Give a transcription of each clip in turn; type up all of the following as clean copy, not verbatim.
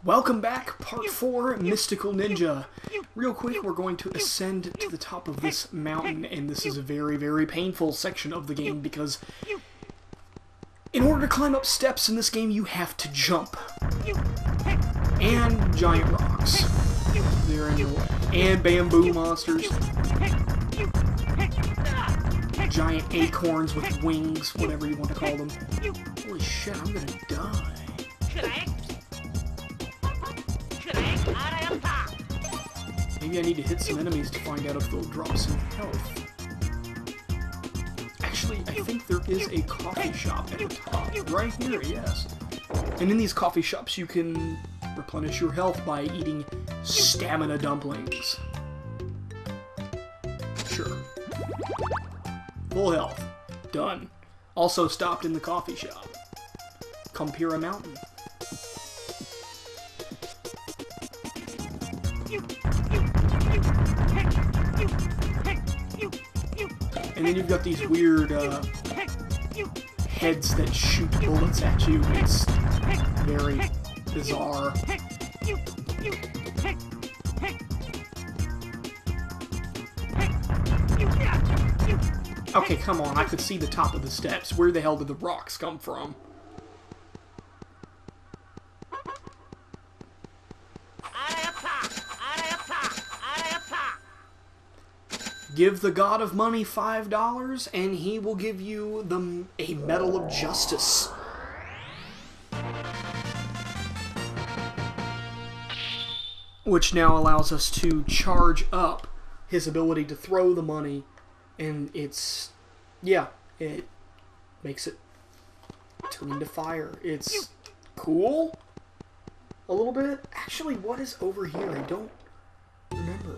Welcome back, part 4, Mystical Ninja. Real quick, we're going to ascend to the top of this mountain, and this is a very, very painful section of the game because in order to climb up steps in this game, you have to jump. And giant rocks. They're in your way. And bamboo monsters. Giant acorns with wings, whatever you want to call them. Holy shit, I'm gonna die. Maybe I need to hit some enemies to find out if they'll drop some health. Actually, I think there is a coffee shop at the top. Right here, yes. And in these coffee shops, you can replenish your health by eating stamina dumplings. Sure. Full health. Done. Also stopped in the coffee shop. Compira Mountain. And then you've got these weird heads that shoot bullets at you. It's very bizarre. Okay, come on, I could see the top of the steps. Where the hell did the rocks come from? Give the god of money $5 and he will give you a medal of justice. Which now allows us to charge up his ability to throw the money, and it makes it turn into fire. It's cool? A little bit? Actually, what is over here? I don't remember.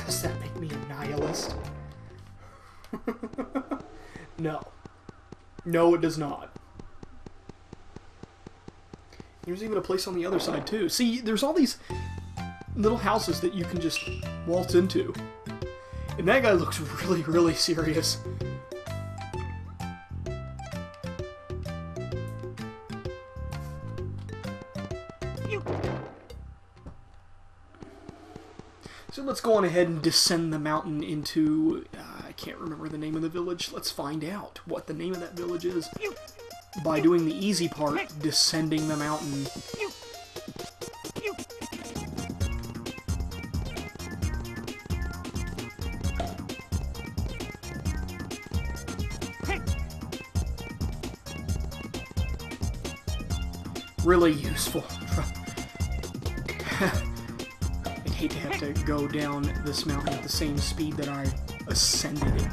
Does that make me a nihilist? No. No, it does not. There's even a place on the other side, too. See, there's all these little houses that you can just waltz into. And that guy looks really, really serious. So let's go on ahead and descend the mountain into... I can't remember the name of the village. Let's find out what the name of that village is. By doing the easy part, descending the mountain. Really useful. I'd hate to have to go down this mountain at the same speed that I ascended it.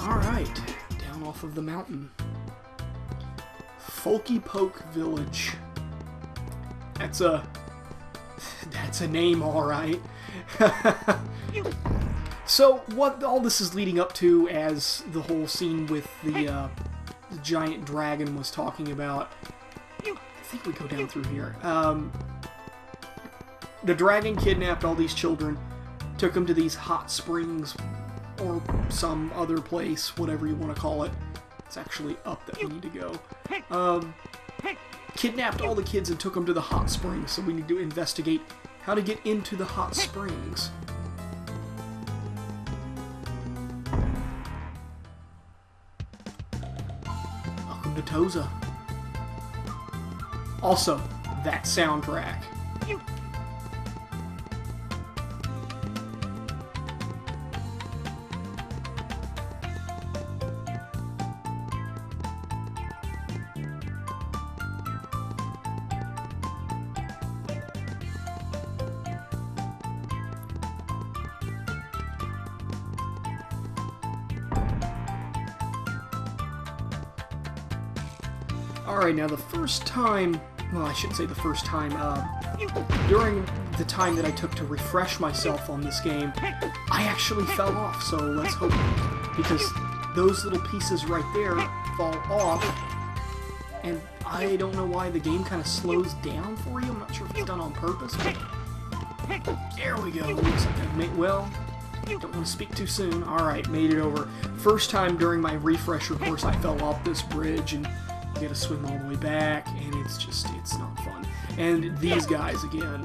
Alright, down off of the mountain. Folky Poke Village. That's a name, alright. So, what all this is leading up to, as the whole scene with the giant dragon was talking about, I think we go down through here. The dragon kidnapped all these children, took them to these hot springs, or some other place, whatever you want to call it. It's actually up that we need to go. Kidnapped all the kids and took them to the hot springs, so we need to investigate how to get into the hot springs. Welcome to Toza. Also, that soundtrack. Alright, now the first time... Well, I shouldn't say the first time. During the time that I took to refresh myself on this game, I actually fell off, so let's hope... Because those little pieces right there fall off, and I don't know why the game kind of slows down for you. I'm not sure if it's done on purpose, but... There we go. Looks like I've made... Well, don't want to speak too soon. Alright, made it over. First time during my refresher course, I fell off this bridge, and you gotta swim all the way back, and it's not fun. And these guys, again,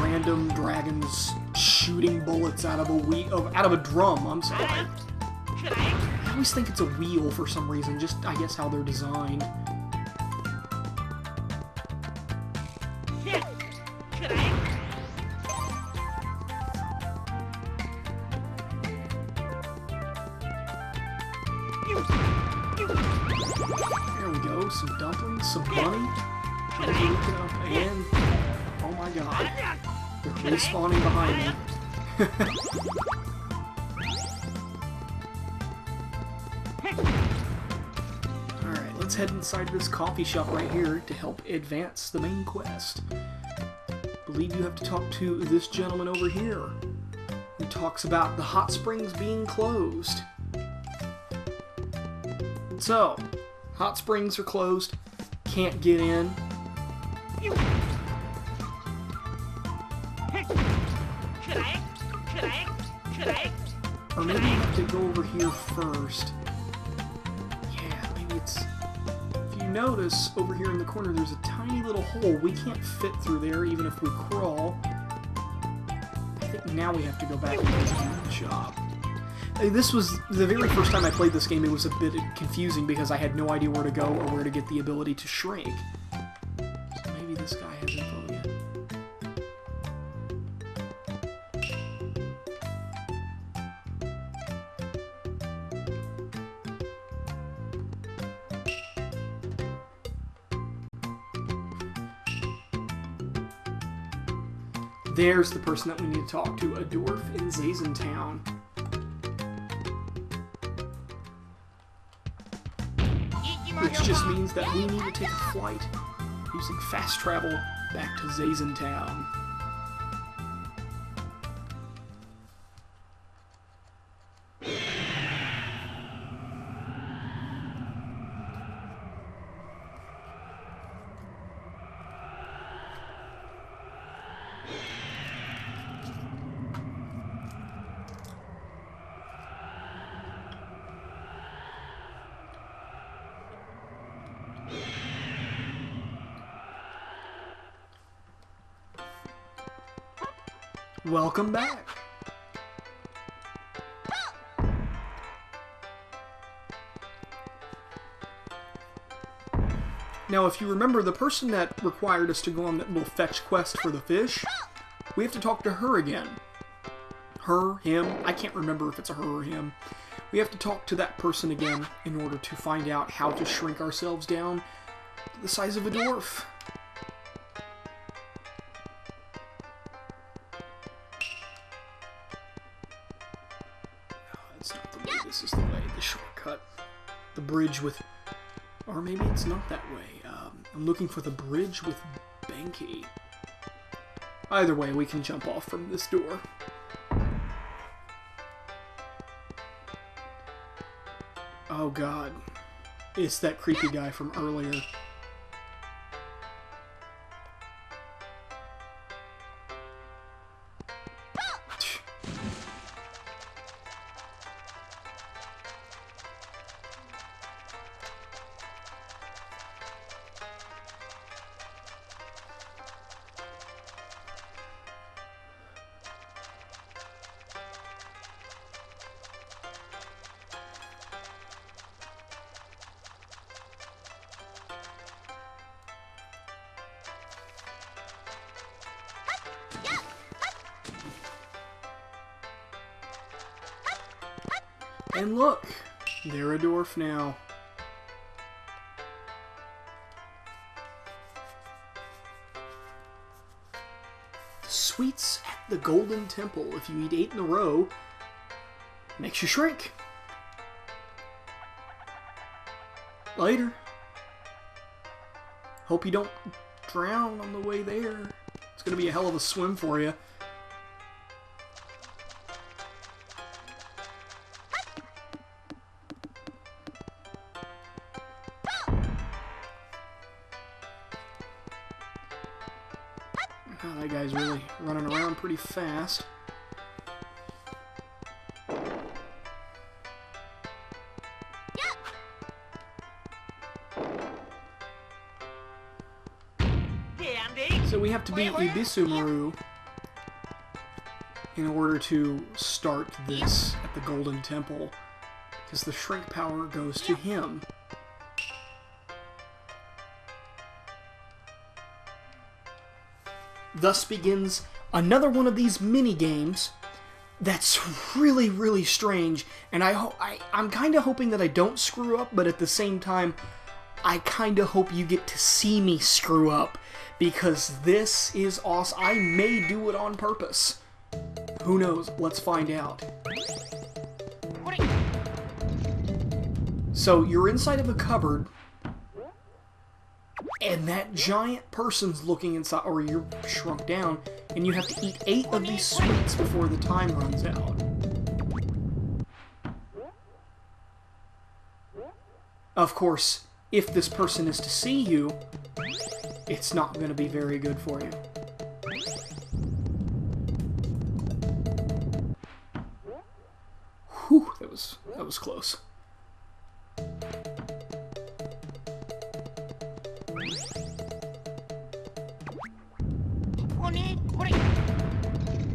random dragons shooting bullets out of a drum, I'm sorry. I always think it's a wheel for some reason, just, I guess, how they're designed. There we go, some dumplings, some money, and, oh my god, they're respawning behind me. Alright, let's head inside this coffee shop right here to help advance the main quest. Believe you have to talk to this gentleman over here, who talks about the hot springs being closed. So, hot springs are closed, can't get in. Or maybe you have to go over here first. Yeah, maybe it's... If you notice, over here in the corner there's a tiny little hole. We can't fit through there even if we crawl. I think now we have to go back into the shop. This was the very first time I played this game. It was a bit confusing because I had no idea where to go or where to get the ability to shrink. So maybe this guy has info yet. There's the person that we need to talk to, a dwarf in Zazentown. Which just means that we need to take a flight using fast travel back to Zazentown. Welcome back! Now, if you remember, the person that required us to go on that little fetch quest for the fish, we have to talk to her again. Her, him, I can't remember if it's a her or him. We have to talk to that person again in order to find out how to shrink ourselves down to the size of a dwarf. That's not the way. This is the way. The shortcut. The bridge with... Or maybe it's not that way. I'm looking for the bridge with Banky. Either way, we can jump off from this door. Oh god. It's that creepy guy from earlier. And look, they're a dwarf now. The sweets at the Golden Temple. If you eat 8 in a row, makes you shrink. Later. Hope you don't drown on the way there. It's going to be a hell of a swim for you. Oh, that guy's really running around pretty fast. So we have to beat Ibisumaru in order to start this at the Golden Temple, because the shrink power goes to him. Thus begins another one of these mini-games that's really, really strange, and I'm kind of hoping that I don't screw up, but at the same time, I kind of hope you get to see me screw up, because this is awesome. I may do it on purpose. Who knows? Let's find out. So, you're inside of a cupboard, and that giant person's looking inside, or you're shrunk down, and you have to eat 8 of these sweets before the time runs out. Of course, if this person is to see you, it's not going to be very good for you. Whew, that was close.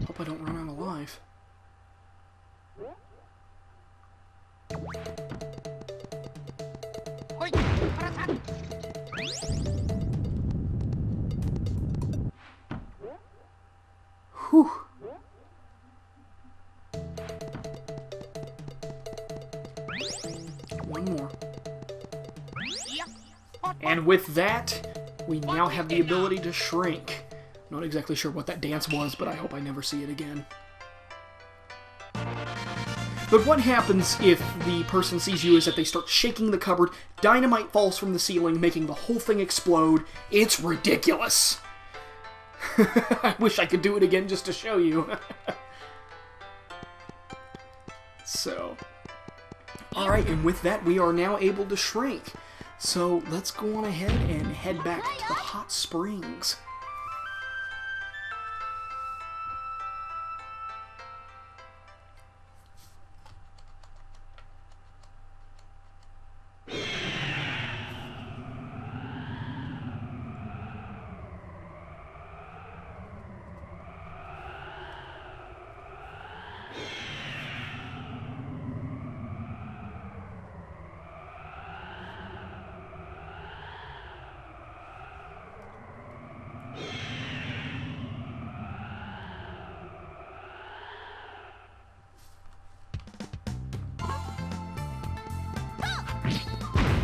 Hope I don't run out of life. Whew. One more. And with that, we now have the ability to shrink. Not exactly sure what that dance was, but I hope I never see it again. But what happens if the person sees you is that they start shaking the cupboard, dynamite falls from the ceiling, making the whole thing explode. It's ridiculous! I wish I could do it again just to show you. So, alright, and with that we are now able to shrink. So let's go on ahead and head back to the hot springs.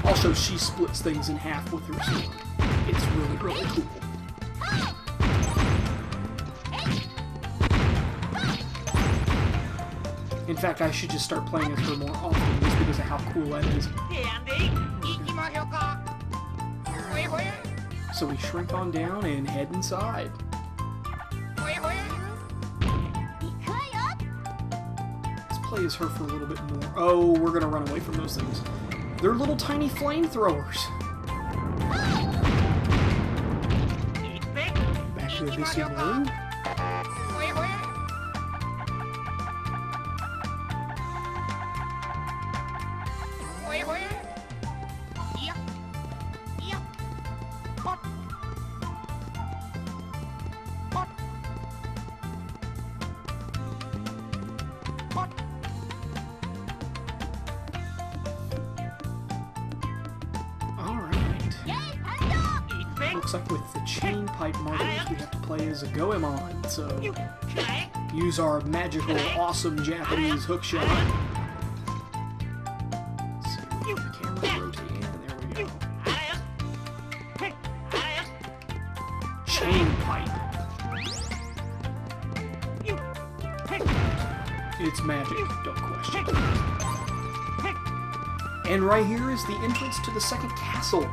Also, she splits things in half with her sword. It's really, really cool. In fact, I should just start playing as her more often just because of how cool that is. So we shrink on down and head inside. Let's play as her for a little bit more. Oh, we're gonna run away from those things. They're little tiny flamethrowers. Back to the Ibisumaru. Looks like with the chain pipe marbles, we have to play as a Goemon, so use our magical, awesome Japanese hookshot. So the camera rotate in, there we go. Chain pipe. It's magic, don't question. And right here is the entrance to the second castle.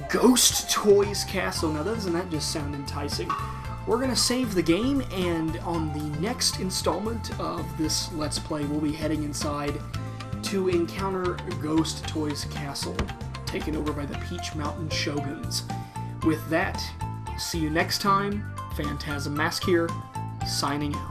Ghost Toys Castle. Now, doesn't that just sound enticing? We're going to save the game, and on the next installment of this Let's Play, we'll be heading inside to encounter Ghost Toys Castle, taken over by the Peach Mountain Shoguns. With that, see you next time. Phantasm Mask here, signing out.